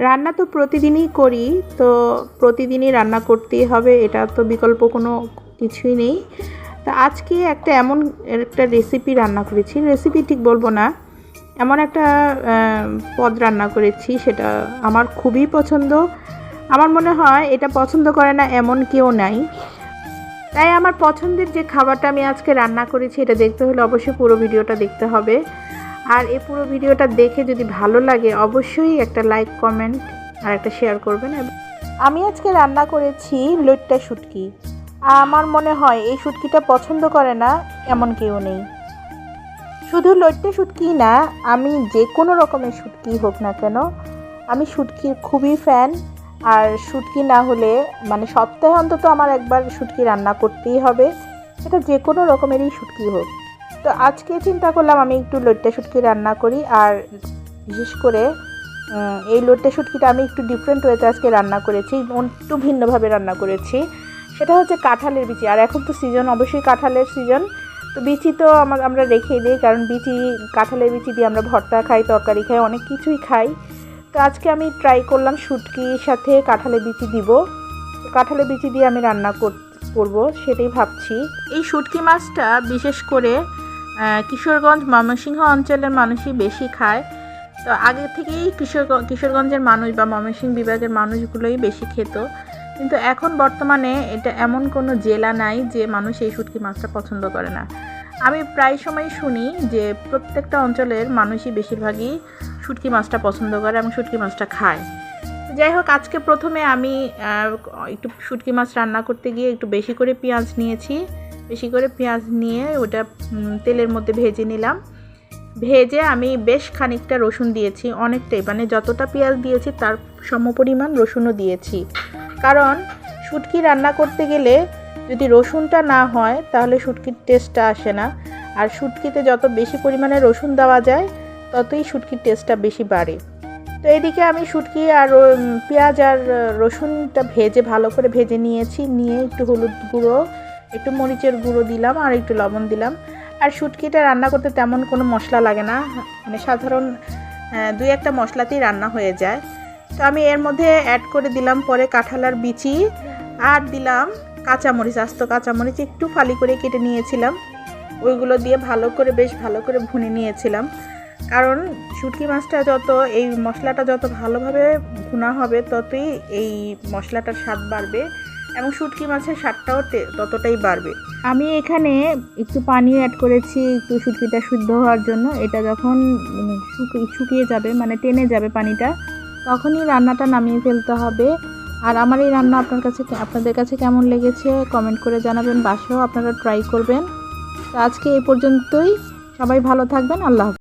রান্না তো প্রতিদিনই করি, তো প্রতিদিনই রান্না করতেই হবে, এটা তো বিকল্প কোনো কিছুই নেই। তো আজকে এমন একটা রেসিপি রান্না করেছি, রেসিপি ঠিক বলবো না, এমন একটা পদ রান্না করেছি সেটা আমার খুবই পছন্দ। আমার মনে হয় এটা পছন্দ করে না এমন কেউ নাই। তাই আমার পছন্দের যে খাবারটা আমি আজকে রান্না করেছি এটা দেখতে হলে অবশ্যই পুরো ভিডিওটা দেখতে হবে। আর এই পুরো ভিডিওটা দেখে যদি ভালো লাগে অবশ্যই একটা লাইক, কমেন্ট আর একটা শেয়ার করবেন। আমি আজকে রান্না করেছি লইট্টা শুটকি। আমার মনে হয় এই শুটকিটা পছন্দ করে না এমন কেউ নেই। শুধু লইট্টা শুটকি না, আমি যে কোনো রকমের শুটকি হোক না কেন, আমি শুটকির খুবই ফ্যান। আর শুটকি না হলে মানে সপ্তাহে অন্তত আমার একবার শুটকি রান্না করতেই হবে, সেটা যে কোনো রকমেরই শুটকি হোক। তো আজকে চিন্তা করলাম আমি একটু লইট্টা শুটকি রান্না করি। আর বিশেষ করে এই লইট্টা শুটকিটা আমি একটু ডিফারেন্ট ওয়েতে আজকে রান্না করেছি, একটু ভিন্নভাবে রান্না করেছি। সেটা হচ্ছে কাঁঠালের বিচি। আর এখন তো সিজন, অবশ্যই কাঁঠালের সিজন, তো বিচি তো আমরা রেখেই দিই, কারণ কাঁঠালের বিচি দিয়ে আমরা ভর্তা খাই, তরকারি খাই, অনেক কিছুই খাই। তো আজকে আমি ট্রাই করলাম শুটকির সাথে কাঁঠালের বিচি দিব। কাঁঠালের বিচি দিয়ে আমি রান্না করব সেটাই ভাবছি। এই শুটকি মাছটা বিশেষ করে কিশোরগঞ্জ, ময়মনসিংহ অঞ্চলের মানুষই বেশি খায়। তো আগে থেকেই কিশোরগঞ্জের মানুষ বা ময়মনসিংহ বিভাগের মানুষগুলোই বেশি খেত, কিন্তু এখন বর্তমানে এটা এমন কোনো জেলা নাই যে মানুষ এই শুটকি মাছটা পছন্দ করে না। আমি প্রায় সময় শুনি যে প্রত্যেকটা অঞ্চলের মানুষই বেশিরভাগই শুটকি মাছটা পছন্দ করে এবং শুটকি মাছটা খায়। যাই হোক, আজকে প্রথমে আমি একটু শুটকি মাছ রান্না করতে গিয়ে একটু বেশি করে পেঁয়াজ নিয়েছি। বেশি করে পেঁয়াজ নিয়ে ওটা তেলের মধ্যে ভেজে নিলাম। ভেজে আমি বেশ খানিকটা রসুন দিয়েছি, অনেকটাই, মানে যতটা পেঁয়াজ দিয়েছি তার সমপরিমাণ রসুনও দিয়েছি। কারণ শুটকি রান্না করতে গেলে যদি রসুনটা না হয় তাহলে শুটকির টেস্টটা আসে না। আর শুটকিতে যত বেশি পরিমাণে রসুন দেওয়া যায় ততই শুটকির টেস্টটা বেশি বাড়ে। তো এদিকে আমি শুটকি আর পেঁয়াজ আর রসুনটা ভালো করে ভেজে নিয়েছি। নিয়ে একটু হলুদ গুঁড়ো, একটু মরিচের গুঁড়ো দিলাম আর একটু লবণ দিলাম। আর শুটকিটা রান্না করতে তেমন কোনো মশলা লাগে না, মানে সাধারণ 2-1টা মশলাতেই রান্না হয়ে যায়। তো আমি এর মধ্যে অ্যাড করে দিলাম পরে কাঁঠালের বিচি, আর দিলাম কাঁচামরিচ, আস্ত কাঁচামরিচ একটু ফালি করে কেটে নিয়েছিলাম, ওইগুলো দিয়ে বেশ ভালো করে ভুনে নিয়েছিলাম। কারণ শুটকি মাছটা এই মশলাটা যত ভালোভাবে ভুনা হবে ততই এই মশলাটার স্বাদ বাড়বে এবং শুটকি মাছের স্বাদটাও ততটাই বাড়বে। আমি এখানে একটু পানি অ্যাড করেছি একটু শুটকিটা সিদ্ধ হওয়ার জন্য। এটা যখন শুকিয়ে যাবে, মানে টেনে যাবে পানিটা, তখনই রান্নাটা নামিয়ে ফেলতে হবে। আর আমার এই রান্না আপনাদের কাছে কেমন লেগেছে কমেন্ট করে জানাবেন, বাসায়ও আপনারা ট্রাই করবেন। তো আজকে এই পর্যন্তই, সবাই ভালো থাকবেন, আল্লাহ হাফেজ।